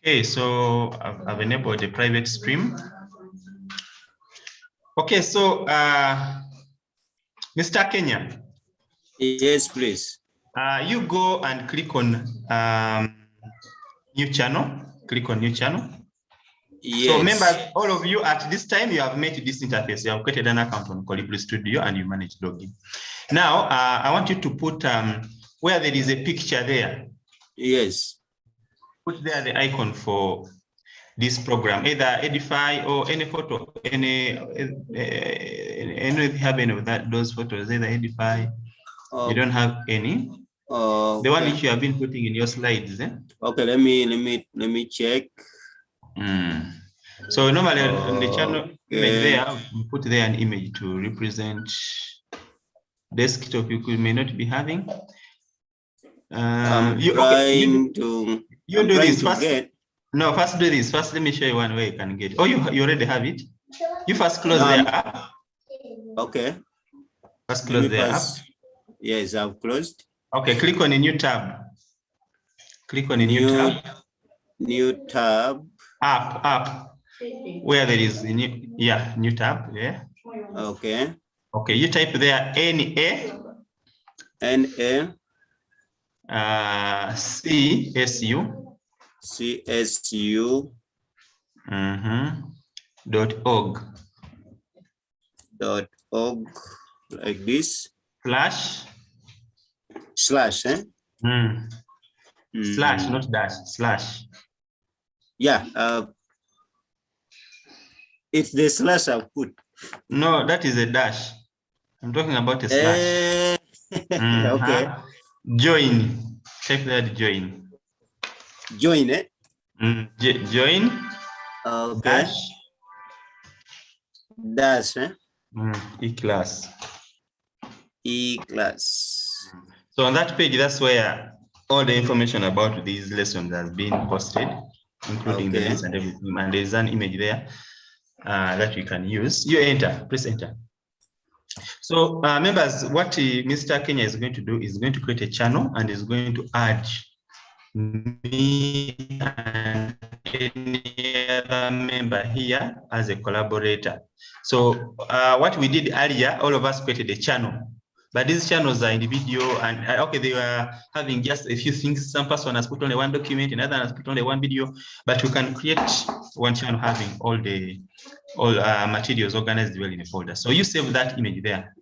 Okay, so I've enabled the private stream. Okay, so Mr. Kenya. Yes, please. You go and click on new channel. Click on new channel. Yes. So members, all of you at this time, you have made this interface. You have created an account on Kolibri Studio and you manage login. Now, I want you to put where there is a picture there. Yes. Put there the icon for this program, either Edify or any photo, any have any of that, those photos, either Edify. You don't have any. The one which you have been putting in your slides. Eh? Okay, let me check. So normally on the channel image there, we put there an image to represent desktop you may not be having. I'm you trying do to this first. No, first do this. First, let me show you one way you can get it. Oh, you already have it. You first close the app. Okay. First close the app. Yes, I've closed. Okay, click on a new tab. Click on a new tab. New tab. Up. Where there is a new tab. Yeah. Okay. Okay, you type there NA. CSU. .org. Like this. Slash, eh? Slash, not dash, slash. Yeah, it's the slash I've put. No, that is a dash. I'm talking about a slash. Okay. Join. Check that join. Join, eh? Join. Okay. Dash, eh? E-class. E-class. So on that page, that's where all the information about these lessons has been posted, including the links and everything. And there's an image there that you can use. You enter, press enter. So members, what Mr. Kenya is going to do is going to create a channel and is going to add me and any other member here as a collaborator. So what we did earlier, all of us created a channel, but these channels are individual and okay, they were having just a few things. Some person has put only one document, another has put only one video, but you can create one channel having all materials organized well in a folder. So you save that image there,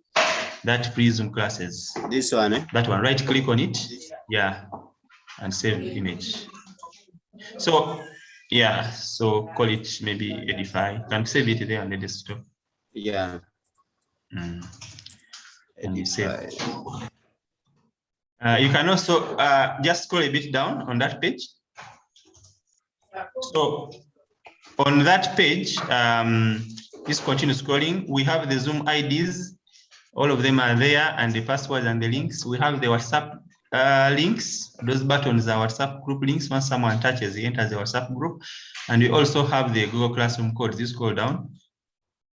that Prism classes. This one, eh? That one, right click on it, yeah, and save image. So yeah, so call it maybe Edify. Can save it there on the desktop. Yeah. And you save. You can also just scroll a bit down on that page. So on that page, just continue scrolling. We have the Zoom IDs. All of them are there, and the passwords and the links. We have the WhatsApp links. Those buttons are WhatsApp group links. Once someone touches, he enters the WhatsApp group. And we also have the Google Classroom codes. You scroll down.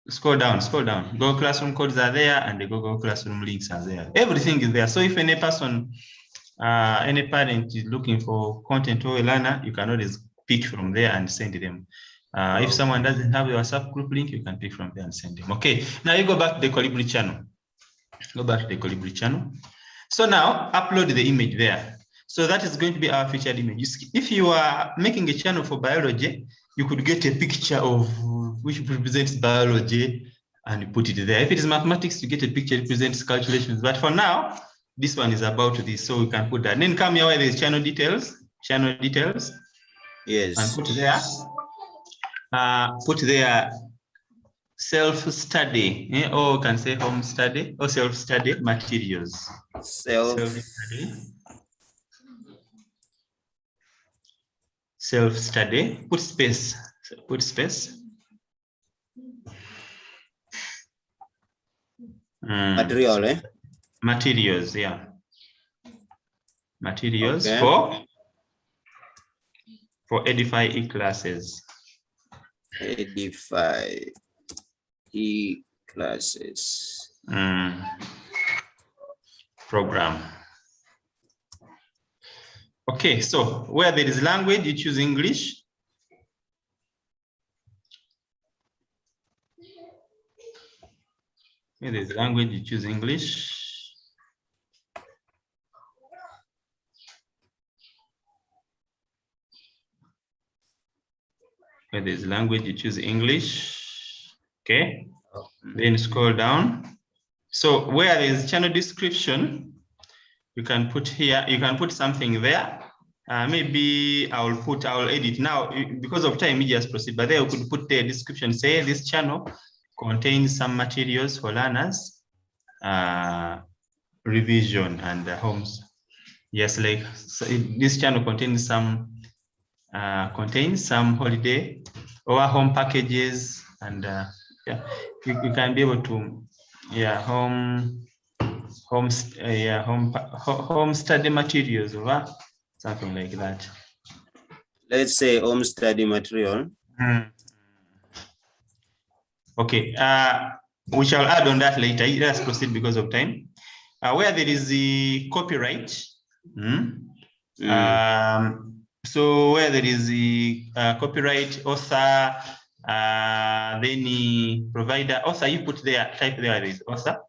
Scroll down. Google Classroom codes are there, and the Google Classroom links are there. Everything is there. So if any person, any parent is looking for content or a learner, you can always pick from there and send them. If someone doesn't have the WhatsApp group link, you can pick from there and send them. Okay, now you go back to the Kolibri channel. Go back to the Kolibri channel. So now upload the image there. So that is going to be our featured image. If you are making a channel for biology, you could get a picture of which represents biology and put it there. If it is mathematics, you get a picture that represents calculations. But for now, this one is about this, so we can put that. And then come here where there's channel details. Yes. And put there self-study, or you can say home study or self-study materials. Self-study. Put space. Material, eh? Materials, yeah. Materials for Edify e-classes. Edify e-classes. Program. Okay, so where there is language, you choose English. Where there's language, you choose English. Where there's language, you choose English. Okay. Then scroll down. So where there's channel description, you can put here, you can put something there. Maybe I'll edit now because of time, we just proceed, but there you could put the description, say this channel contains some materials for learners, revision and homes. Yes, like so this channel contains some holiday or home packages, and yeah, you can be able to, yeah, home study materials or something like that. Let's say home study material. Okay, we shall add on that later. Let's proceed because of time. Where there is the copyright. So where there is the copyright, author, then the provider, author, you put there, type there is author.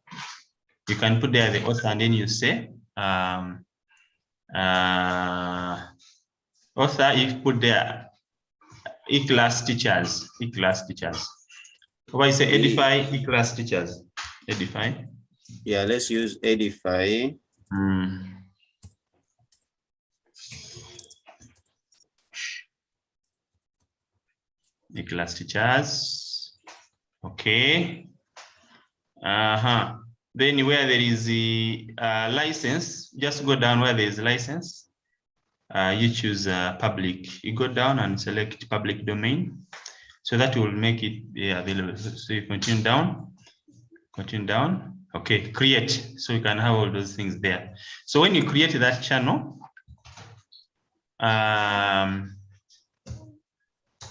You can put there the author, and then you say author, you put there E-class teachers, Why say edify E-class teachers? Edify. Yeah, let's use edify. E-class teachers. Okay. Then where there is the license, just go down where there is license. You choose public. You go down and select public domain. So that will make it available. So you continue down. Okay, create. So you can have all those things there. So when you create that channel,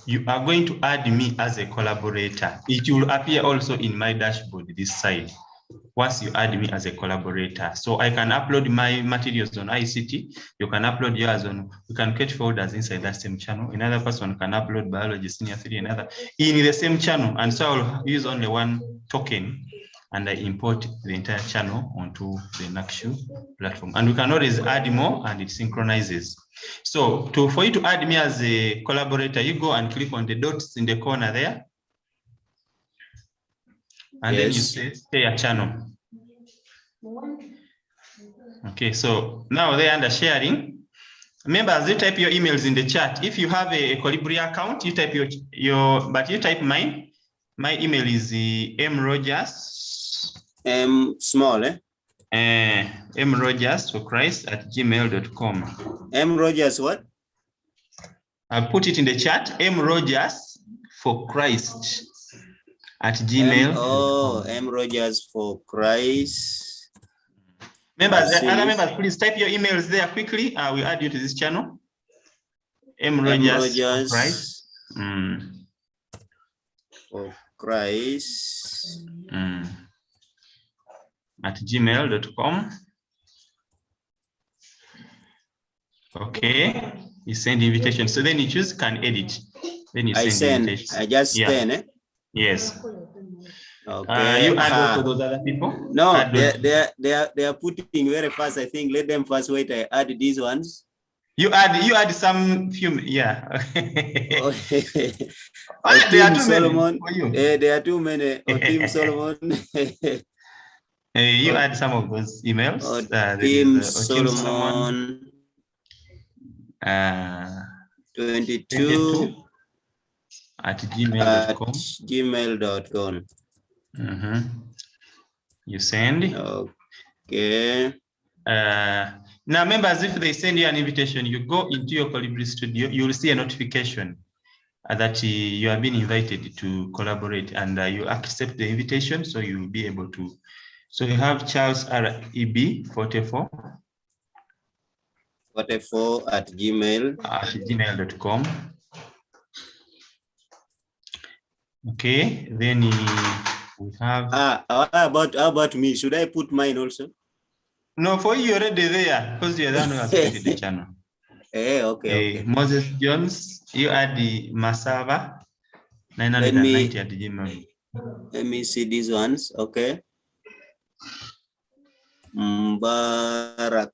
you are going to add me as a collaborator. It will appear also in my dashboard this side once you add me as a collaborator. So I can upload my materials on ICT. You can upload yours on, you can create folders inside that same channel. Another person can upload biology senior 3, another in the same channel. And so I'll use only one token and I import the entire channel onto the Nakshu platform. And we can always add more and it synchronizes. So for you to add me as a collaborator, you go and click on the dots in the corner there. And then you say share channel. Okay, so now they're under sharing. Members, you type your emails in the chat. If you have a Kolibri account, you type but you type mine. My email is mrogers. Small, mrogers4christ@gmail.com. mrogers what? I'll put it in the chat. mrogers4christ@gmail.com. mrogers4christ. Members, other members, please type your emails there quickly. We'll add you to this channel. mrogers4christ. @gmail.com. Okay, you send the invitation. So then you choose can edit. Then you send the invitation. I just send, Yes. Okay. You add also those other people? No, they are putting very fast. I think let them first wait. I add these ones. You add some few, yeah. There are too Solomon. Many. There are too many. Team Solomon. You add some of those emails. Team Solomon. 22 @gmail.com. You send. Okay. Now, members, if they send you an invitation, you go into your Kolibri studio, you will see a notification that you have been invited to collaborate, and you accept the invitation, so you will be able to. So you have Charles REB 44 @gmail.com. Okay, then we have. How about me? Should I put mine also? No, for you already there because you're the one who has created the channel. Okay. Moses Jones, you add the Masava 990 @gmail. Let me see these ones. Okay. Barak.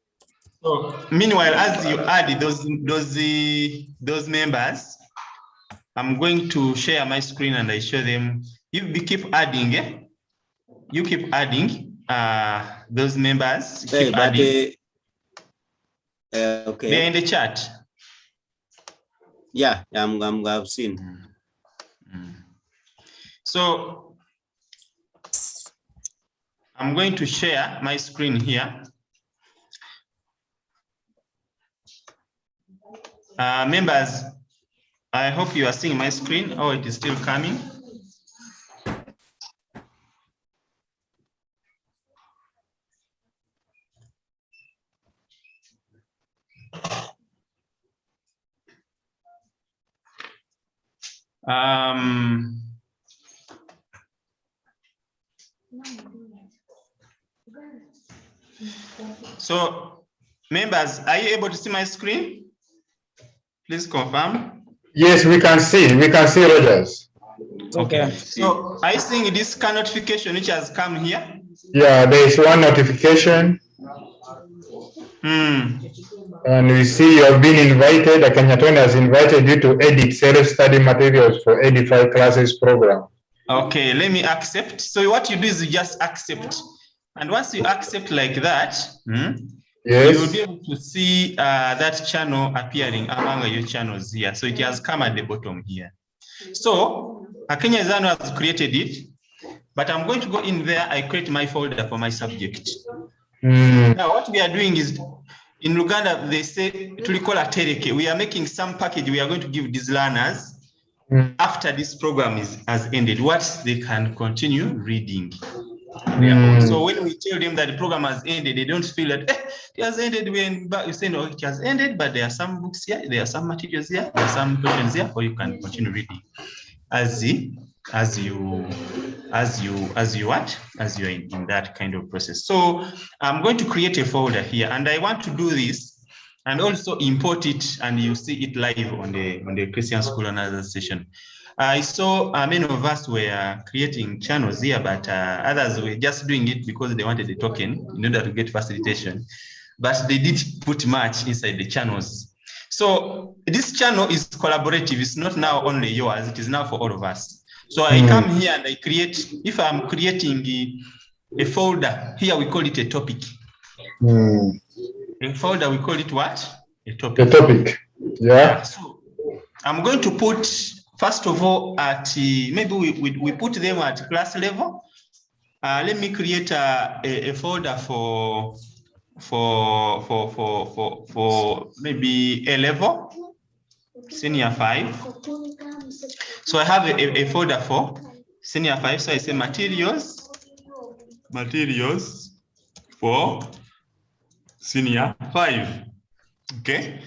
So meanwhile, as you add those members, I'm going to share my screen and I show them. You keep adding, you keep adding those members. Keep adding. Okay. They're in the chat. Yeah, I've seen. So I'm going to share my screen here. Members, I hope you are seeing my screen. Oh, it is still coming. So members, are you able to see my screen? Please confirm. Yes, we can see. We can see Rogers. Okay. So I think this car notification which has come here. Yeah, there is one notification. And we see you have been invited. Akanyatoni has invited you to edit self-study materials for 85 classes program. Okay, let me accept. So what you do is you just accept. And once you accept like that, yes, you will be able to see that channel appearing among your channels here. So it has come at the bottom here. So Akenya Zano has created it, but I'm going to go in there. I create my folder for my subject. Now what we are doing is, in Uganda, they say, tereke. We are making some package we are going to give these learners after this program has ended, what they can continue reading. So when we tell them that the program has ended, they don't feel that it has ended. But you say, no, it has ended, but there are some books here, there are some materials here, there are some questions here, or you can continue reading as you are in that kind of process. So I'm going to create a folder here, and I want to do this and also import it, and you see it live on the Christian School another session. I saw many of us were creating channels here, but others were just doing it because they wanted a token in order to get facilitation, but they didn't put much inside the channels. So this channel is collaborative. It's not now only yours, it is now for all of us. So I come here and I create, if I'm creating a folder, here we call it a topic. A folder, we call it what? A topic. A topic, yeah. So I'm going to put, first of all, at maybe we put them at class level. Let me create a folder for maybe A level, senior 5. So I have a folder for senior 5. So I say materials for senior 5. Okay.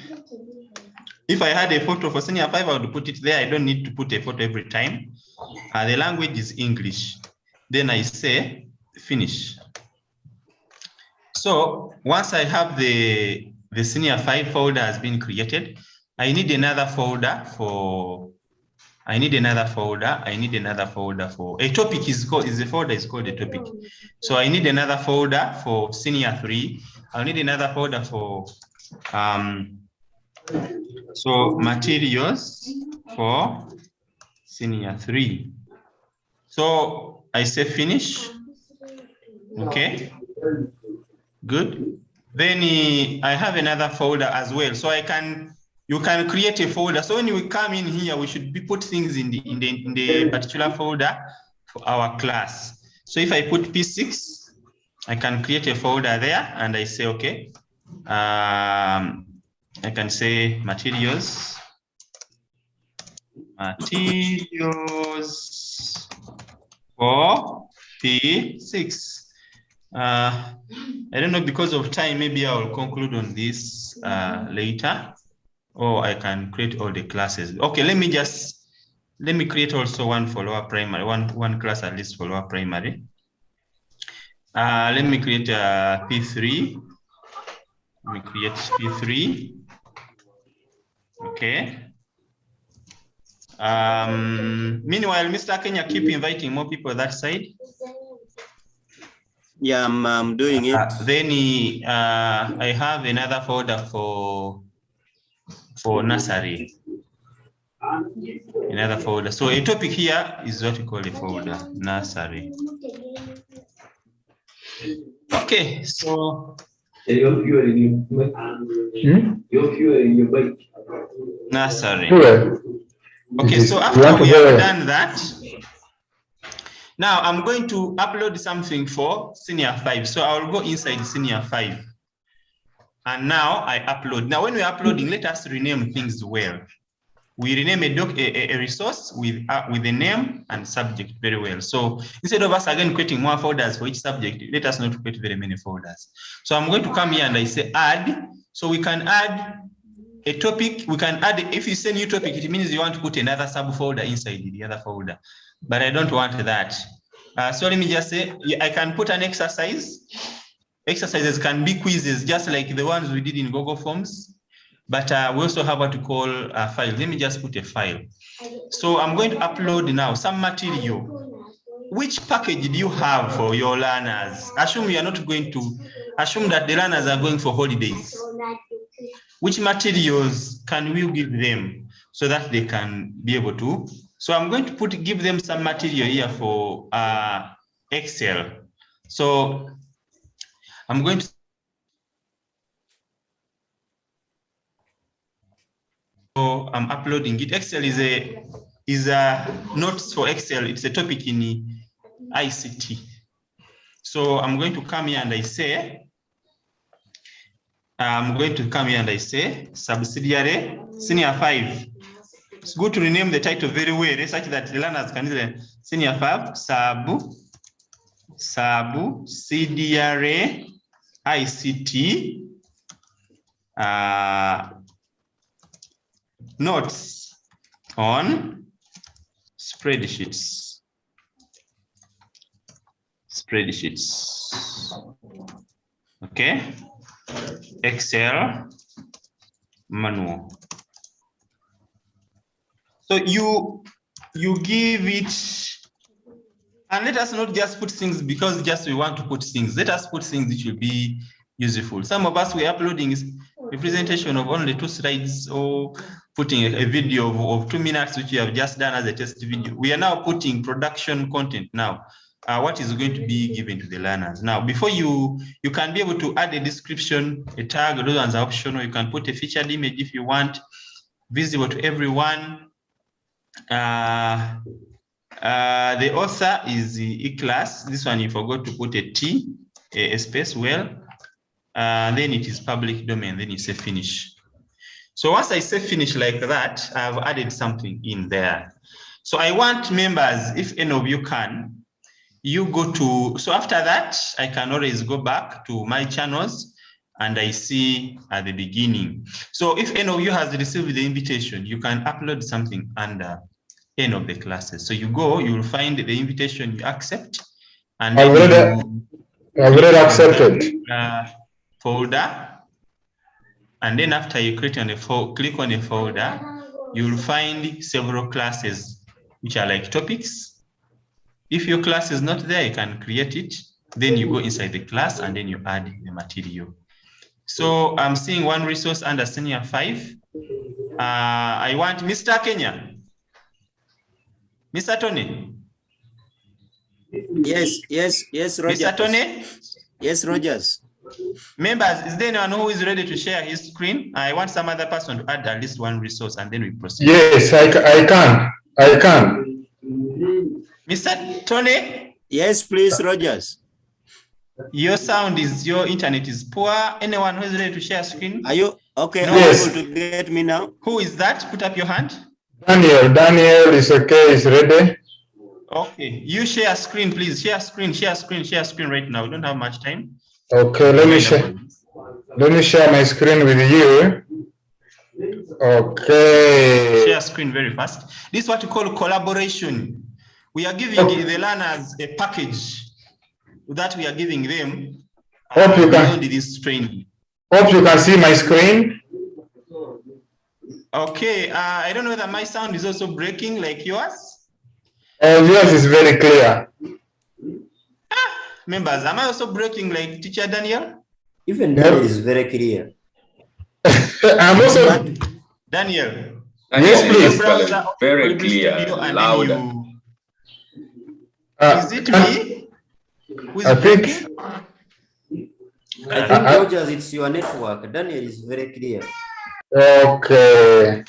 If I had a photo for senior 5, I would put it there. I don't need to put a photo every time. The language is English. Then I say finish. So once I have the senior 5 folder has been created, I need another folder for a topic is called a topic. So I need another folder for senior 3. I need another folder for so materials for senior 3. So I say finish. Okay. Good. Then I have another folder as well. So you can create a folder. So when we come in here, we should put things in the particular folder for our class. So if I put P6, I can create a folder there, and I say okay. I can say materials for P6. I don't know, because of time, maybe I will conclude on this later, or I can create all the classes. Okay, let me create also one for lower primary, one class at least for lower primary. Let me create P3. Let me create P3. Okay. Meanwhile, Mr. Kenya, keep inviting more people that side. Yeah, I'm doing it. Then I have another folder for nursery. Another folder. So a topic here is what we call a folder, nursery. Okay, so nursery. Okay, so after we have done that, now I'm going to upload something for senior 5. So I'll go inside senior 5. And now I upload. Now when we're uploading, let us rename things well. We rename a resource with a name and subject very well. So instead of us again creating more folders for each subject, let us not create very many folders. So I'm going to come here and I say add. So we can add a topic. We can add, if you say new topic, it means you want to put another subfolder inside the other folder. But I don't want that. So let me just say, I can put an exercise. Exercises can be quizzes, just like the ones we did in Google Forms. But we also have what to call a file. Let me just put a file. So I'm going to upload now some material. Which package do you have for your learners? Assume you are not going to, assume that the learners are going for holidays. Which materials can we give them so that they can be able to? So I'm going to give them some material here for Excel. So I'm going to So I'm uploading it. Excel is a notes for Excel. It's a topic in ICT. So I'm going to come here and I say, subsidiary senior 5. It's good to rename the title very well, such that the learners can say senior 5 subsidiary ICT notes on spreadsheets. Okay. Excel manual. So you give it, and let us not just put things because just we want to put things. Let us put things which will be useful. Some of us, we're uploading a presentation of only 2 slides or putting a video of 2 minutes, which you have just done as a test video. We are now putting production content now. What is going to be given to the learners. Now, before you can be able to add a description, a tag, those ones are optional. You can put a featured image if you want, visible to everyone. The author is E-class. This one you forgot to put a T, a space well. Then it is public domain, then you say finish. So once I say finish like that, I've added something in there. So I want members, if any of you can, you go to, so after that, I can always go back to my channels and I see at the beginning. So if any of you has received the invitation, you can upload something under any of the classes. So you go, you will find the invitation, you accept, and then I've already accepted. Folder, and then after you click on a folder, you will find several classes which are like topics. If your class is not there, you can create it. Then you go inside the class and then you add the material. So I'm seeing one resource under senior 5. I want Mr. Kenya. Mr. Tony. Yes, Rogers. Mr. Tony. Yes, Rogers. Members, is there anyone who is ready to share his screen? I want some other person to add at least one resource and then we proceed. Yes, I can. Mr. Tony? Yes, please, Rogers. Your internet is poor. Anyone who is ready to share screen? Are you okay? No. Are Yes. you able to get me now? Who is that? Put up your hand. Daniel is okay, is ready. Okay, you share screen, please. Share screen right now. We don't have much time. Okay, let me share my screen with you. Okay. Share screen very fast. This is what we call collaboration. We are giving the learners a package that we are giving them beyond this training. Hope you can see my screen. Okay, I don't know whether my sound is also breaking like yours. Yours is very clear. Members, am I also breaking like teacher Daniel? Even Daniel is very clear. I'm also. Daniel. Yes, please. Browser Very Kolibri clear, Studio and louder. then is it me? Who is I think. breaking? I think Rogers, it's your network. Daniel is very clear. Okay.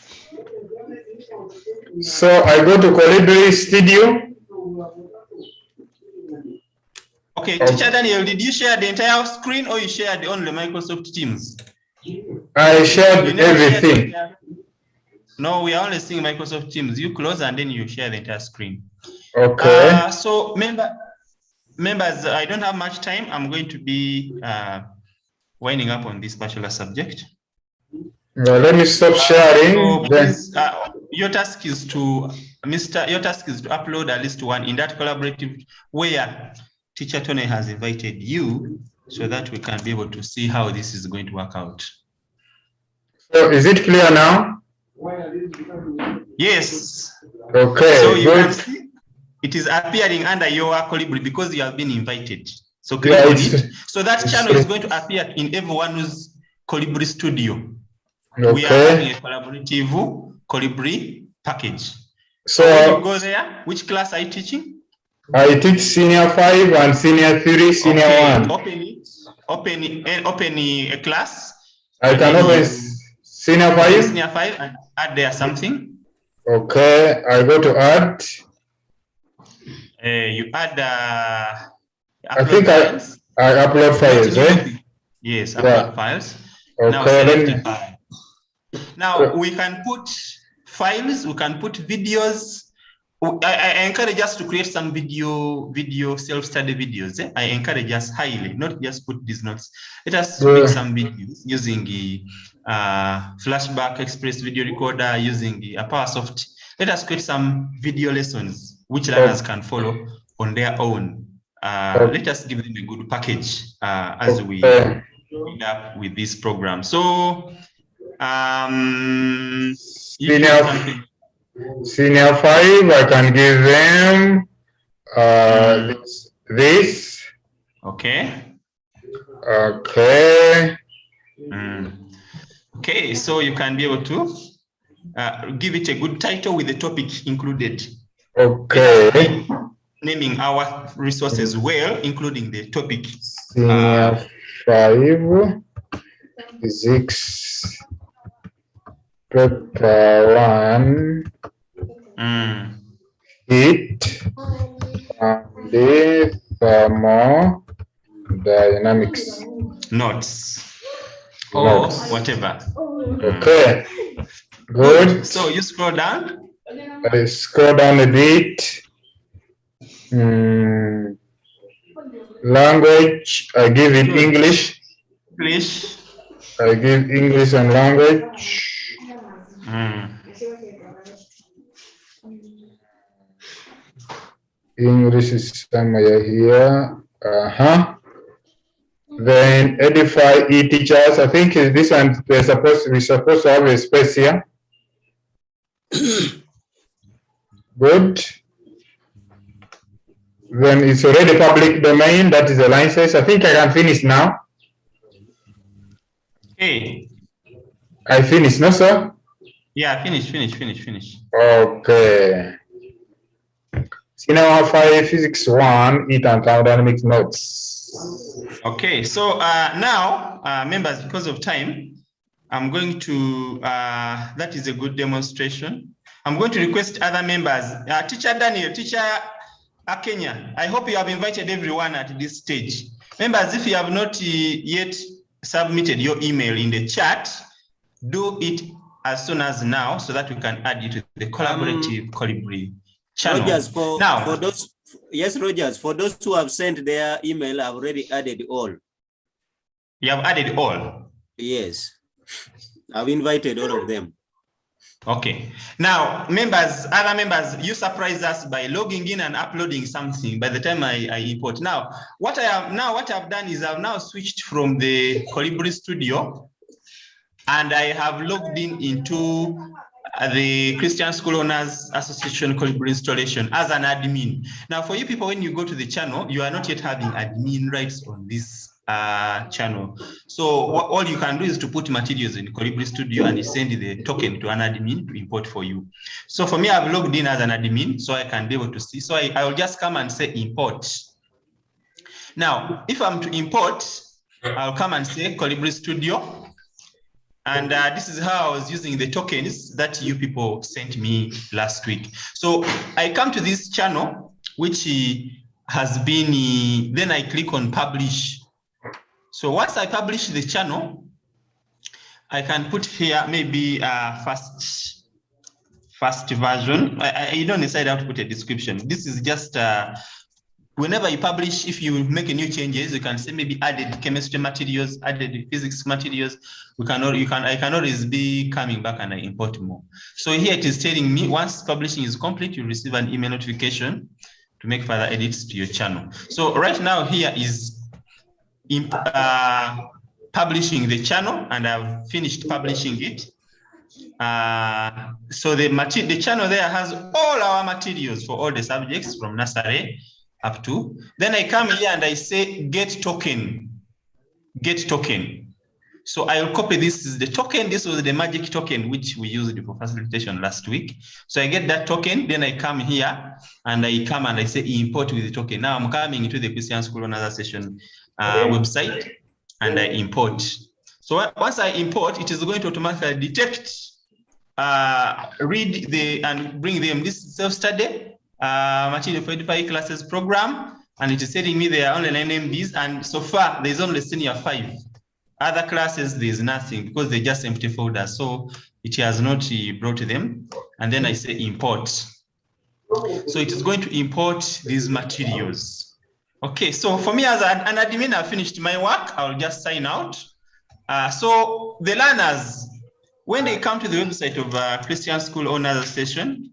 So I go to Kolibri Studio. Okay, teacher Daniel, did you share the entire screen or you shared only Microsoft Teams? I shared everything. No, we are only seeing Microsoft Teams. You close and then you share the entire screen. Okay. So members, I don't have much time. I'm going to be winding up on this particular subject. Well, let me stop sharing. So please, your task is to upload at least one in that collaborative where Teacher Tony has invited you so that we can be able to see how this is going to work out. So is it clear now? Yes. Okay. So you can see it is appearing under your Kolibri because you have been invited. So click on it. So that channel is going to appear in everyone's Kolibri studio. Okay. We are having a collaborative Kolibri package. So when you go there, which class are you teaching? I teach senior 5 and senior 3, senior 1. Open a class. I can open senior 5. Senior 5 and add there something. Okay, I go to add. You add I think files. I upload files, right? Yes, upload files. Okay, now select the file. Now we can put files, we can put videos. I encourage us to create some video self-study videos. I encourage us highly, not just put these notes. Let us make some videos using the Flashback Express video recorder, using the PowerSoft. Let us create some video lessons which learners can follow on their own. Let us give them a good package as we end up with this program. So Senior 5, I can give them this. Okay. Okay. Okay, so you can be able to give it a good title with the topic included. Okay. Naming our resources well, including the topic. Senior 5, physics, paper 1, heat, and the thermodynamics. Notes. Or whatever. Okay. Good. So you scroll down. I scroll down a bit. Language, I give it English. English. I give English and language. English is somewhere here. Then edify e-teachers. I think this one we're supposed to have a space here. Good. Then it's already public domain. That is the license. I think I can finish now. Okay. I finished, no, sir? Yeah, finish. Okay. Senior 5, physics 1, heat and thermodynamics notes. Okay, so now, members, because of time, I'm going to, that is a good demonstration. I'm going to request other members, Teacher Daniel, Teacher Kenya, I hope you have invited everyone at this stage. Members, if you have not yet submitted your email in the chat, do it as soon as now so that we can add you to the collaborative Kolibri channel. Rogers, Rogers, for those who have sent their email, I've already added all. You have added all? Yes. I've invited all of them. Okay. Now, members, other members, you surprise us by logging in and uploading something by the time I import. Now, what I've done is I've now switched from the Kolibri studio and I have logged in into the Christian School Owners Association Kolibri installation as an admin. Now, for you people, when you go to the channel, you are not yet having admin rights on this channel. So all you can do is to put materials in Kolibri Studio and send the token to an admin to import for you. So for me, I've logged in as an admin, so I can be able to see. So I will just come and say import. Now, if I'm to import, I'll come and say Kolibri Studio. And this is how I was using the tokens that you people sent me last week. So I come to this channel, which has been, then I click on publish. So once I publish the channel, I can put here maybe first version. You don't decide how to put a description. This is just, whenever you publish, if you make a new changes, you can say maybe added chemistry materials, added physics materials. I can always be coming back and I import more. So here it is telling me once publishing is complete, you receive an email notification to make further edits to your channel. So right now here is publishing the channel, and I've finished publishing it. So the channel there has all our materials for all the subjects from nursery up to. Then I come here and I say get token. So I will copy this is the token. This was the magic token which we used for facilitation last week. So I get that token, then I come here and I say import with the token. Now I'm coming into the Christian School Owners Association website and I import. So once I import, it is going to automatically detect, read and bring them this self-study material for 85 classes program, and it is telling me there are only 9 MBs, and so far there's only senior 5. Other classes there's nothing because they're just empty folders, so it has not brought them. And then I say import. So it is going to import these materials. Okay, so for me as an admin, I've finished my work. I'll just sign out. So the learners, when they come to the website of Christian School Owners Association,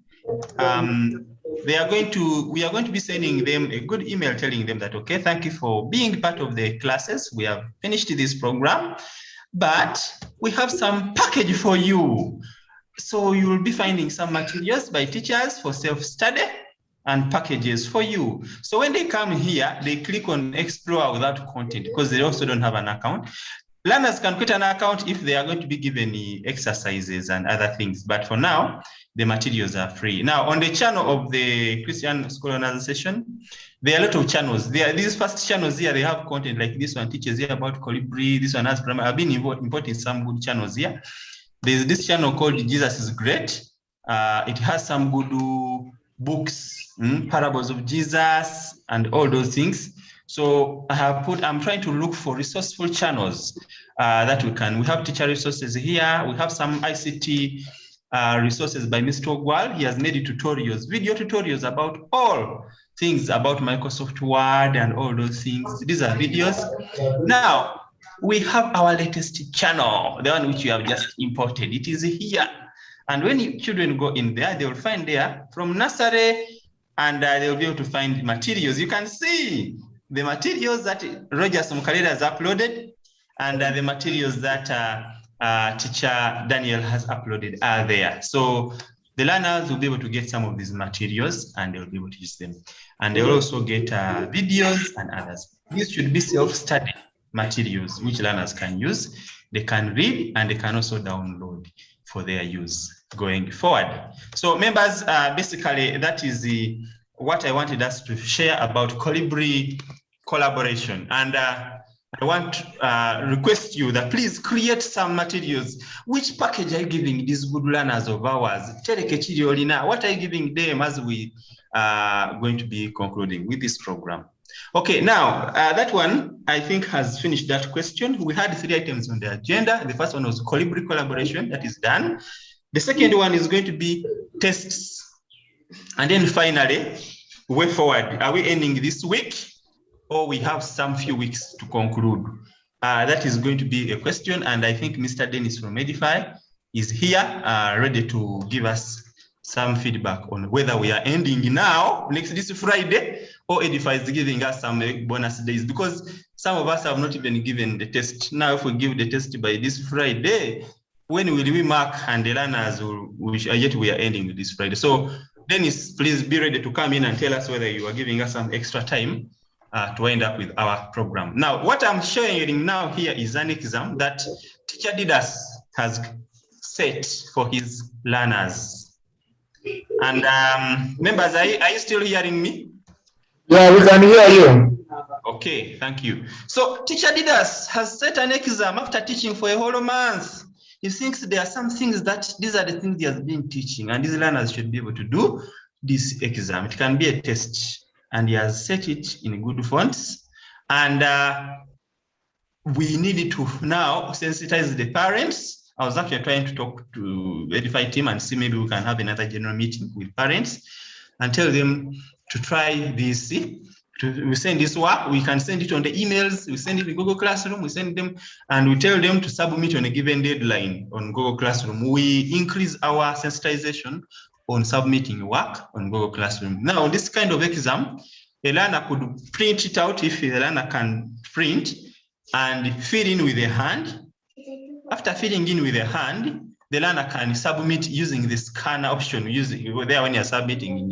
we are going to be sending them a good email telling them that, okay, thank you for being part of the classes. We have finished this program, but we have some package for you. So you will be finding some materials by teachers for self-study and packages for you. So when they come here, they click on explore without content because they also don't have an account. Learners can create an account if they are going to be given exercises and other things. But for now, the materials are free. Now, on the channel of the Christian School Owners Association, there are a lot of channels. These first channels here, they have content like this one teaches here about Kolibri, this one has primary. I've been importing some good channels here. There's this channel called Jesus is Great. It has some good books, parables of Jesus, and all those things. So I'm trying to look for resourceful channels that we have teacher resources here. We have some ICT resources by Mr. Ogwal. He has made tutorials, video tutorials about all things about Microsoft Word and all those things. These are videos. Now, we have our latest channel, the one which you have just imported. It is here. And when children go in there, they will find there from nursery, and they'll be able to find materials. You can see the materials that Roger Sumukalera has uploaded and the materials that teacher Daniel has uploaded are there. So the learners will be able to get some of these materials and they'll be able to use them. And they'll also get videos and others. These should be self-study materials which learners can use. They can read and they can also download for their use going forward. So members, basically that is what I wanted us to share about Kolibri collaboration. And I want to request you that please create some materials. Which package are you giving these good learners of ours? What are you giving them as we are going to be concluding with this program? Okay, now that one I think has finished that question. We had 3 items on the agenda. The first one was Kolibri collaboration, that is done. The second one is going to be tests. And then finally, way forward, are we ending this week? Or we have some few weeks to conclude? That is going to be a question, and I think Mr. Dennis from Edify is here, ready to give us some feedback on whether we are ending now, this Friday, or Edify is giving us some bonus days, because some of us have not even given the test. Now, if we give the test by this Friday, when will we mark and the learners yet we are ending this Friday. So Dennis, please be ready to come in and tell us whether you are giving us some extra time to end up with our program. Now, what I'm showing now here is an exam that Teacher Didas has set for his learners. And members, are you still hearing me? Yeah, we can hear you. Okay, thank you. So Teacher Didas has set an exam after teaching for a whole month. He thinks there are some things that these are the things he has been teaching, and these learners should be able to do this exam. It can be a test, and he has set it in good fonts. And we needed to now sensitize the parents. I was actually trying to talk to the Edify team and see maybe we can have another general meeting with parents and tell them to try this. We send this work, we can send it on the emails, we send it in Google Classroom, we send them, and we tell them to submit on a given deadline on Google Classroom. We increase our sensitization on submitting work on Google Classroom. Now, this kind of exam, the learner could print it out if the learner can print and fill in with a hand. After filling in with a hand, the learner can submit using the scanner option, there when you're submitting in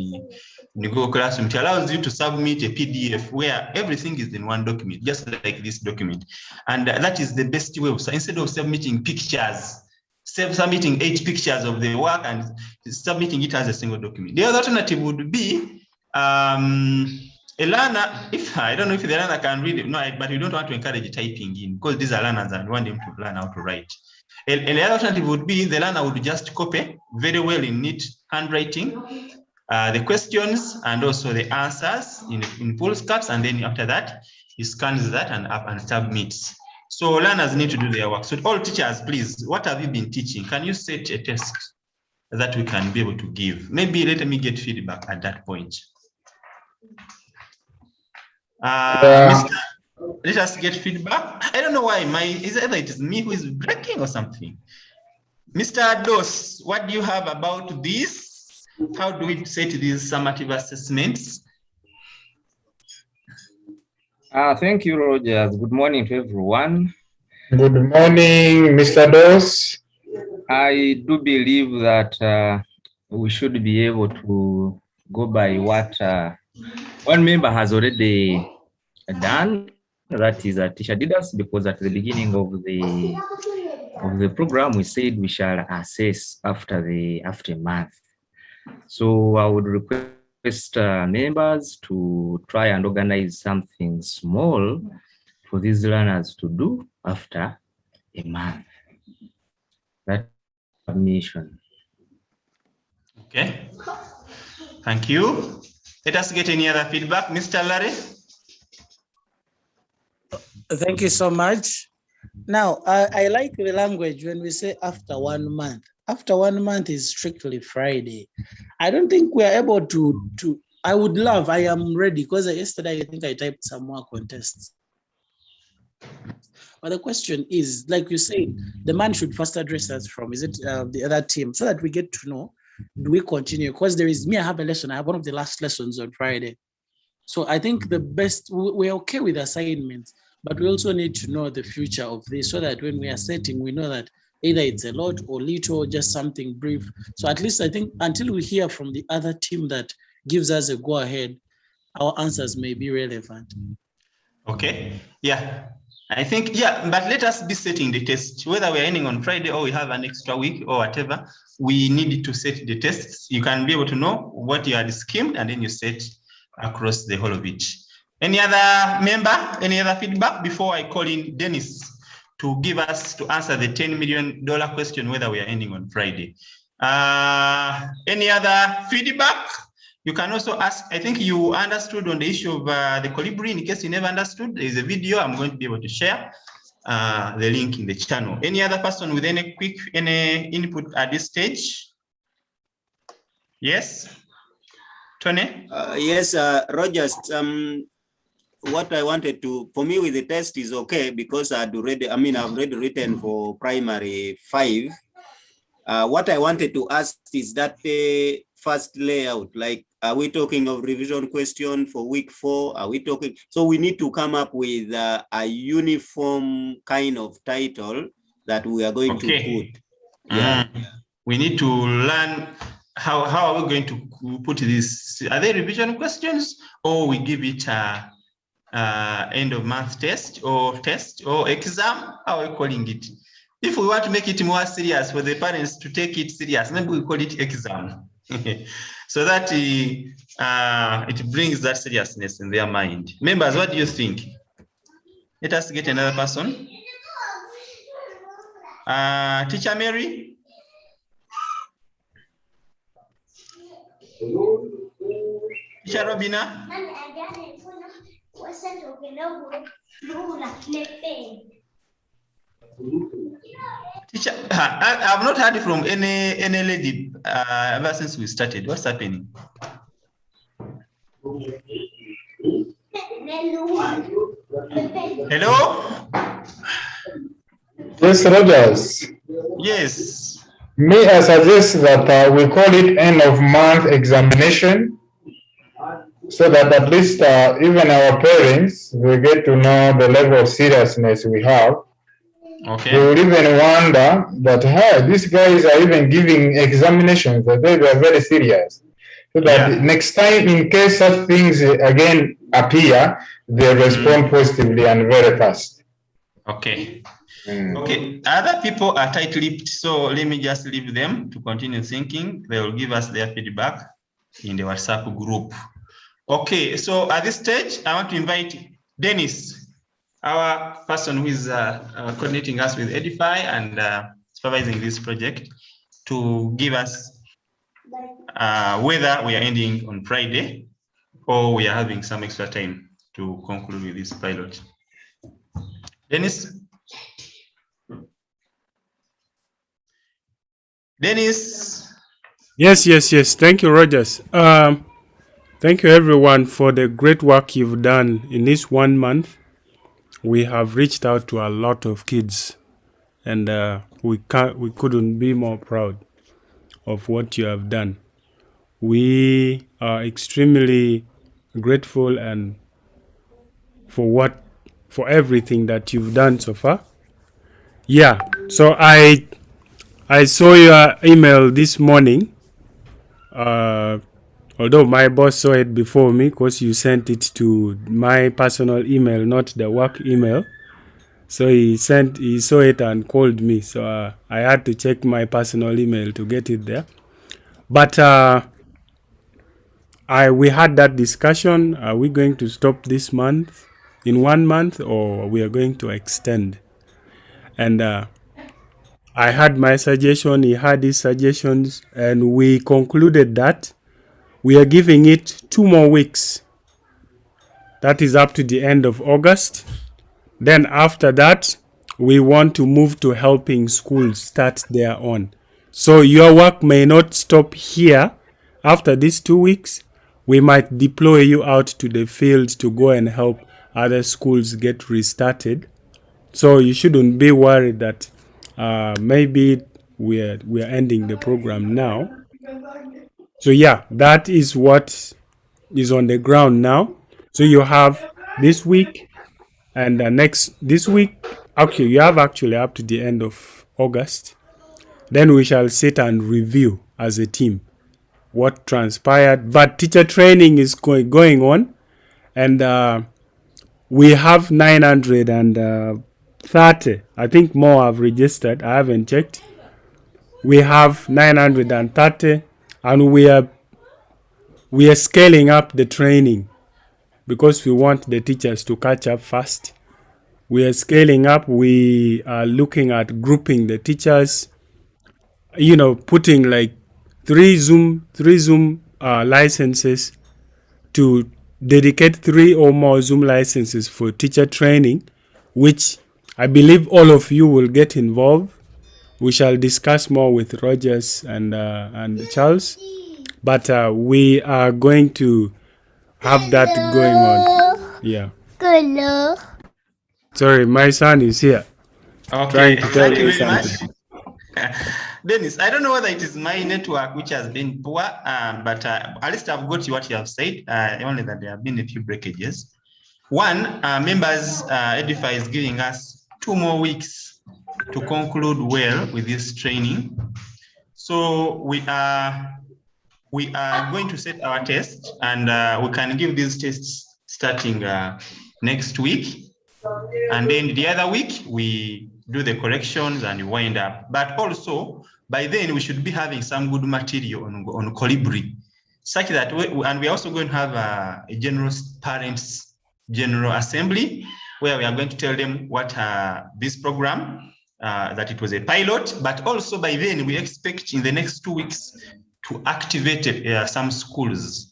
the Google Classroom. It allows you to submit a PDF where everything is in one document, just like this document. And that is the best way. So instead of submitting pictures, submitting 8 pictures of the work and submitting it as a single document. The other alternative would be a learner, if I don't know if the learner can read it, no, but we don't want to encourage typing in because these are learners and we want them to learn how to write. And the other alternative would be the learner would just copy very well in neat handwriting the questions and also the answers in full caps, and then after that, he scans that and up and submits. So learners need to do their work. So all teachers, please, what have you been teaching? Can you set a test that we can be able to give? Maybe let me get feedback at that point. Let us get feedback. I don't know why either it is me who is breaking or something. Mr. Dos, what do you have about this? How do we set these summative assessments? Thank you, Rogers. Good morning to everyone. Good morning, Mr. Dos. I do believe that we should be able to go by what one member has already done. That is Teacher Didas, because at the beginning of the program we said we shall assess after a month. So I would request members to try and organize something small for these learners to do after a month. That's our mission. Okay, thank you. Let us get any other feedback. Mr. Larry? Thank you so much. Now, I like the language when we say after 1 month. After 1 month is strictly Friday. I don't think we're able to I am ready, because yesterday I think I typed some more contests. But the question is, like you said, the man should first address us from, is it the other team, so that we get to know, do we continue? Because I have a lesson, I have one of the last lessons on Friday. So I think the best, we're okay with assignments, but we also need to know the future of this so that when we are setting, we know that either it's a lot or little, just something brief. So at least I think until we hear from the other team that gives us a go ahead, our answers may be relevant. Okay, yeah. I think, yeah, but let us be setting the test, whether we're ending on Friday or we have an extra week or whatever, we need to set the tests. You can be able to know what you had schemed and then you set across the whole of it. Any other member, any other feedback before I call in Dennis to answer the $10 million question, whether we are ending on Friday? Any other feedback? You can also ask, I think you understood on the issue of the Kolibri. In case you never understood, there is a video I'm going to be able to share the link in the channel. Any other person with any input at this stage? Yes, Tony? Yes, Rogers, what I wanted for me with the test is okay, because I've already written for primary 5. What I wanted to ask is that the first layout, like, are we talking of revision question for week 4? Are we talking? So we need to come up with a uniform kind of title that we are going to put. Yeah. We need to learn how are we going to put this? Are they revision questions, or we give it a end of month test or exam? How are we calling it? If we want to make it more serious for the parents to take it serious, maybe we call it exam. So that it brings that seriousness in their mind. Members, what do you think? Let us get another person. Teacher Mary? Teacher Robina? Teacher, I've not heard from any lady ever since we started. What's happening? Hello? Yes, Rogers. Yes. Me, I suggest that we call it end of month examination, so that at least even our parents will get to know the level of seriousness we have. Okay. They will even wonder that, hey, these guys are even giving examinations, that they are very serious. So that next time, in case such things again appear, they respond positively and very fast. Okay. Okay. Other people are tight-lipped, so let me just leave them to continue thinking. They will give us their feedback in the WhatsApp group. Okay, so at this stage, I want to invite Dennis, our person who is coordinating us with Edify and supervising this project, to give us whether we are ending on Friday or we are having some extra time to conclude with this pilot. Dennis? Dennis? Yes. Thank you, Rogers. Thank you, everyone, for the great work you've done in this 1 month. We have reached out to a lot of kids, and we couldn't be more proud of what you have done. We are extremely grateful and for everything that you've done so far. Yeah. So I saw your email this morning. Although my boss saw it before me, because you sent it to my personal email, not the work email. So he saw it and called me. So I had to check my personal email to get it there. But we had that discussion. Are we going to stop this month in 1 month, or we are going to extend? And I had my suggestion, he had his suggestions, and we concluded that we are giving it 2 more weeks. That is up to the end of August. Then after that, we want to move to helping schools start their own. So your work may not stop here. After these 2 weeks, we might deploy you out to the field to go and help other schools get restarted. So you shouldn't be worried that maybe we are ending the program now. So yeah, that is what is on the ground now. So you have this week and this week. Okay, you have actually up to the end of August. Then we shall sit and review as a team what transpired. But teacher training is going on, and we have 930. I think more have registered. I haven't checked. We have 930, and we are scaling up the training because we want the teachers to catch up fast. We are scaling up. We are looking at grouping the teachers, putting like three Zoom licenses to dedicate 3 or more Zoom licenses for teacher training, which I believe all of you will get involved. We shall discuss more with Rogers and Charles, but we are going to have that going on. Yeah. Hello. Sorry, my son is here. Okay, Trying to tell thank you you very much. something. Dennis, I don't know whether it is my network which has been poor, but at least I've got what you have said, only that there have been a few breakages. One, members, Edify is giving us 2 more weeks to conclude well with this training. So we are going to set our test, and we can give these tests starting next week. And then the other week, we do the corrections and wind up. But also, by then, we should be having some good material on Kolibri, such that, and we're also going to have a general parents general assembly, where we are going to tell them what this program, that it was a pilot, but also by then, we expect in the next 2 weeks to activate some schools,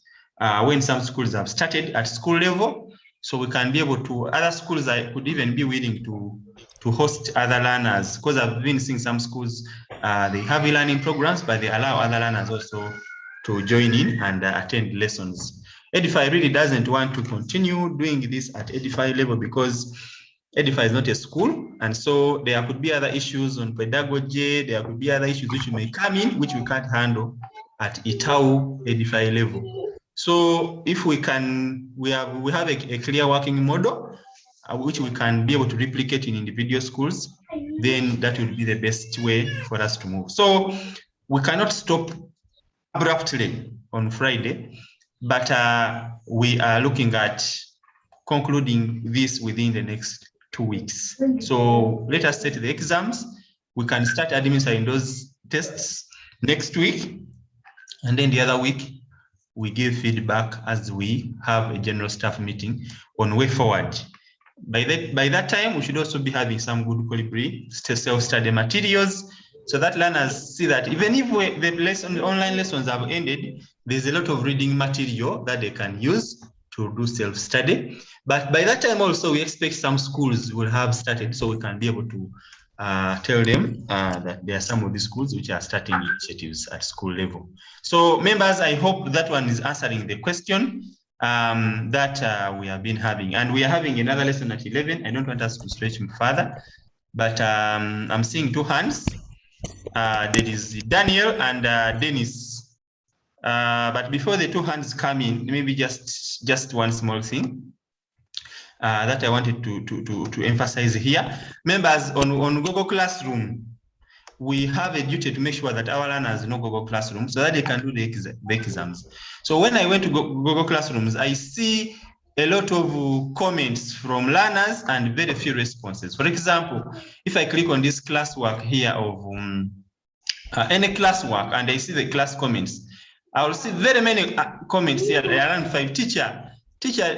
when some schools have started at school level. So we can be able to, other schools could even be willing to host other learners, because I've been seeing some schools, they have e-learning programs, but they allow other learners also to join in and attend lessons. Edify really doesn't want to continue doing this at Edify level, because Edify is not a school, and so there could be other issues on pedagogy, there could be other issues which may come in, which we can't handle at Itau Edify level. So if we can, we have a clear working model, which we can be able to replicate in individual schools, then that will be the best way for us to move. So we cannot stop abruptly on Friday, but we are looking at concluding this within the next 2 weeks. So let us set the exams. We can start administering those tests next week, and then the other week, we give feedback as we have a general staff meeting on way forward. By that time, we should also be having some good Kolibri self-study materials, so that learners see that even if the online lessons have ended, there's a lot of reading material that they can use to do self-study. But by that time also, we expect some schools will have started, so we can be able to tell them that there are some of the schools which are starting initiatives at school level. So members, I hope that one is answering the question that we have been having. And we are having another lesson at 11. I don't want us to stretch further, but I'm seeing 2 hands. There is Daniel and Dennis. But before the 2 hands come in, maybe just one small thing that I wanted to emphasize here. Members, on Google Classroom, we have a duty to make sure that our learners know Google Classroom so that they can do the exams. So when I went to Google Classrooms, I see a lot of comments from learners and very few responses. For example, if I click on this classwork here of any classwork and I see the class comments, I will see very many comments here, around 5. Teacher,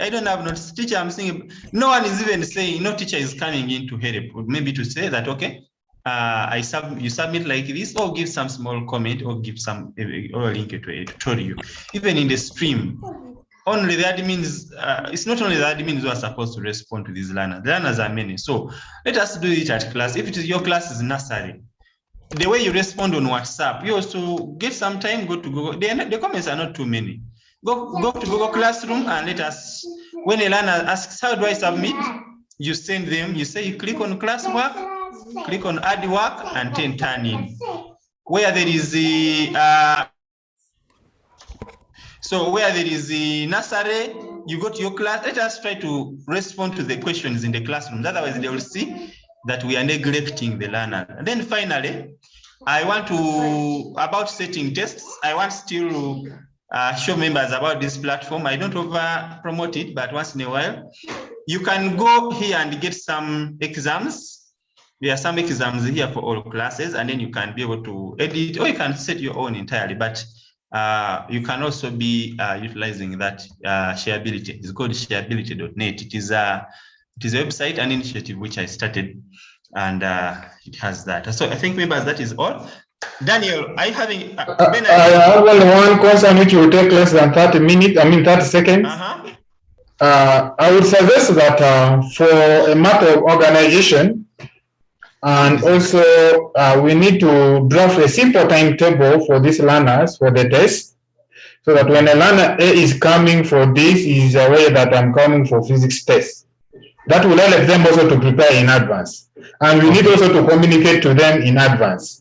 I don't have notes. Teacher, I'm saying, no one is even saying, no teacher is coming in to help. Maybe to say that, okay, you submit like this, or give some small comment, or give some, or link to a tutorial. Even in the stream, only the admins, it's not only the admins who are supposed to respond to these learners. The learners are many. So let us do it at class. If it is your class is nursery, the way you respond on WhatsApp, you also get some time, go to Google. The comments are not too many. Go to Google Classroom and let us, when a learner asks, how do I submit? You send them, you say, you click on classwork, click on add work, and then turn in. Where there is the, where there is the nursery, you go to your class, let us try to respond to the questions in the classroom. Otherwise, they will see that we are neglecting the learner. And then finally, I want to, about setting tests, I want still to show members about this platform. I don't over promote it, but once in a while, you can go here and get some exams. There are some exams here for all classes, and then you can be able to edit, or you can set your own entirely, but you can also be utilizing that shareability. It's called shareability.net. It is a website, an initiative which I started, and it has that. So I think members, that is all. Daniel, I have only one question which will take less than 30 minutes, 30 seconds. I would suggest that for a matter of organization, and also we need to draft a simple timetable for these learners for the test, so that when a learner A is coming for this, he is aware that I'm coming for physics test. That will help them also to prepare in advance. And we need also to communicate to them in advance.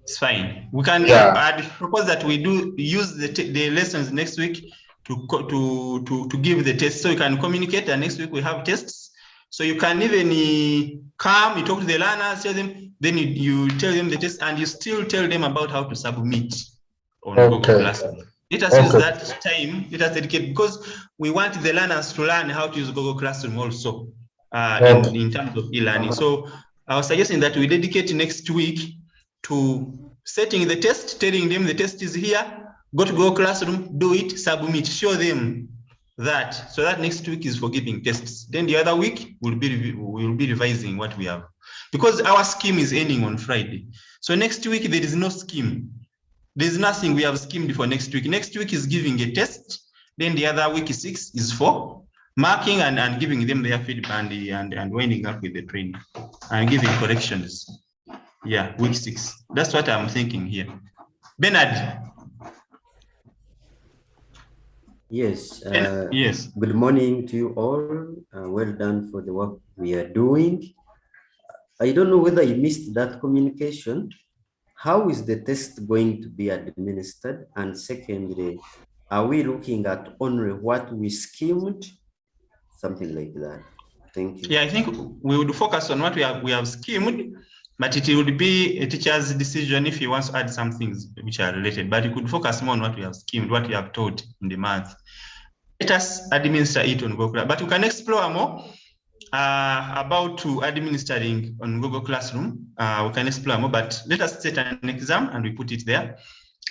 It's fine. We can. I'd propose that we do use the lessons next week to give the test, so you can communicate. And next week we have tests, So you can even come, you talk to the learners, tell them, then you tell them the test, and you still tell them about how to submit on Google Classroom. Let us use that time, let us dedicate, because we want the learners to learn how to use Google Classroom also in terms of e-learning. So I was suggesting that we dedicate next week to setting the test, telling them the test is here, go to Google Classroom, do it, submit, show them that, so that next week is for giving tests. Then the other week we'll be revising what we have, because our scheme is ending on Friday. So next week there is no scheme. There's nothing we have schemed for next week. Next week is giving a test. Then the other week 6 is for marking and giving them their feedback and winding up with the training and giving corrections. Yeah, week 6. That's what I'm thinking here. Bernard. Yes. Yes. Good morning to you all. Well done for the work we are doing. I don't know whether you missed that communication. How is the test going to be administered? And secondly, are we looking at only what we schemed? Something like that. Thank you. Yeah, I think we would focus on what we have schemed, but it would be a teacher's decision if he wants to add some things which are related. But you could focus more on what we have schemed, what we have taught in the month. Let us administer it on Google, but we can explore more about administering on Google Classroom. We can explore more, but let us set an exam and we put it there.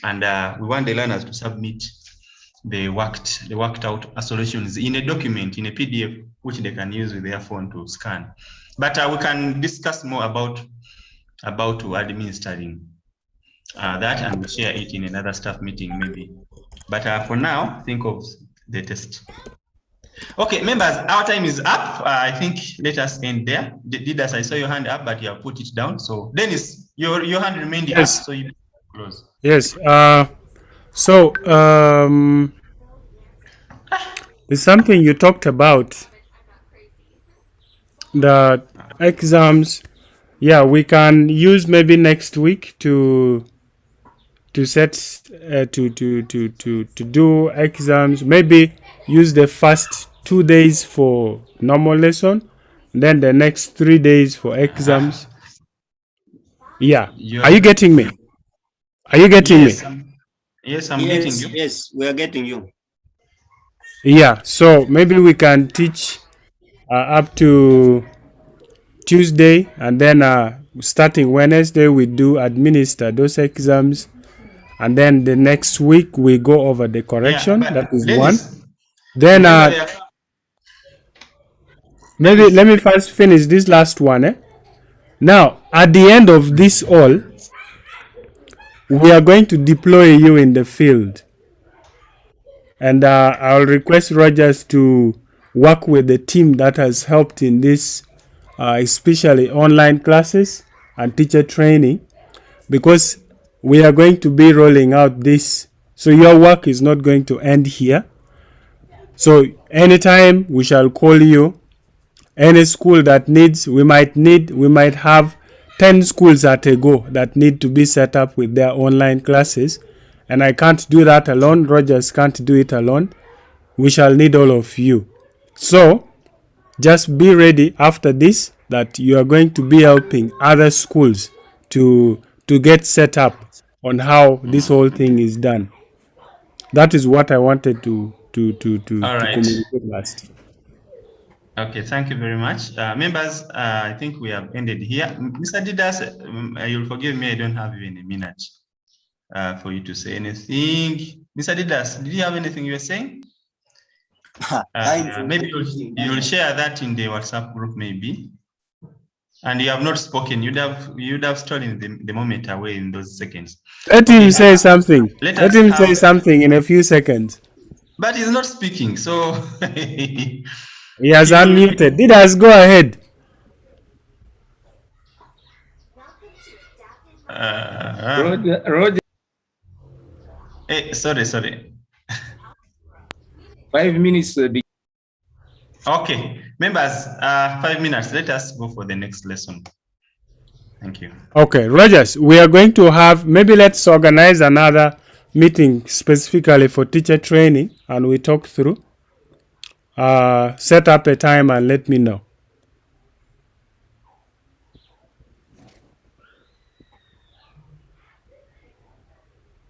And we want the learners to submit the worked out solutions in a document, in a PDF, which they can use with their phone to scan. But we can discuss more about administering that, and we'll share it in another staff meeting maybe. But for now, think of the test. Okay, members, our time is up. I think let us end there. Didas, I saw your hand up, but you have put it down. So Dennis, your hand remained up, so you close. Yes. So there's something you talked about, the exams. Yeah, we can use maybe next week to set to do exams. Maybe use the first 2 days for normal lesson, then the next 3 days for exams. Yeah. Are you getting me? Are you getting me? Yes, I'm getting you. Yes, we are getting you. Yeah, so maybe we can teach up to Tuesday, and then starting Wednesday we do administer those exams, and then the next week we go over the correction. Yeah, that is Dennis, one. Then maybe let me first finish this last one. Now, at the end of this all, we are going to deploy you in the field. And I'll request Rogers to work with the team that has helped in this, especially online classes and teacher training, because we are going to be rolling out this. So your work is not going to end here. So anytime we shall call you, any school that needs, we might have 10 schools at a go that need to be set up with their online classes. And I can't do that alone. Rogers can't do it alone. We shall need all of you. So just be ready after this that you are going to be helping other schools to get set up on how this whole thing is done. That is what I wanted to communicate last. Okay, thank you very much. Members, I think we have ended here. Mr. Didas, you'll forgive me, I don't have even a minute for you to say anything. Mr. Didas, did you have anything you were saying? Maybe you'll share that in the WhatsApp group, maybe. And you have not spoken. You'd have stolen the moment away in those seconds. Let him say something. Let him say something in a few seconds. But he's not speaking, so he has unmuted. Didas, go ahead. Roger. Hey, sorry. 5 minutes. Okay, members, 5 minutes. Let us go for the next lesson. Thank you. Okay, Rogers, we are going to have, maybe let's organize another meeting specifically for teacher training, and we talk through. Set up a time and let me know.